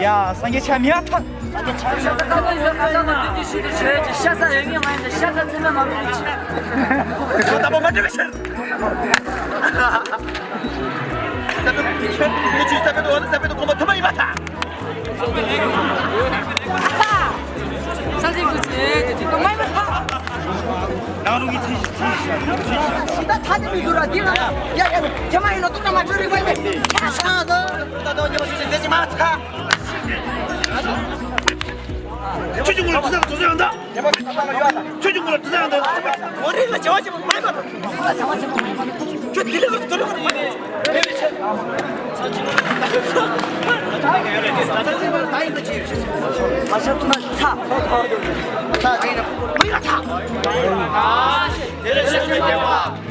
야, 상계 참이야? 나누기 나 타지 그라 니가 야야 저만이 너 똥나 맞으려고 했네 나도 이제 무슨 되지 마 최종군을 도전한다. 최종군을 도전한다. 머리가 저어지면 말고 저 들려가서 들어가는 거야 마셨구나 차 뭐이라 차 아, 내려주시면 돼요.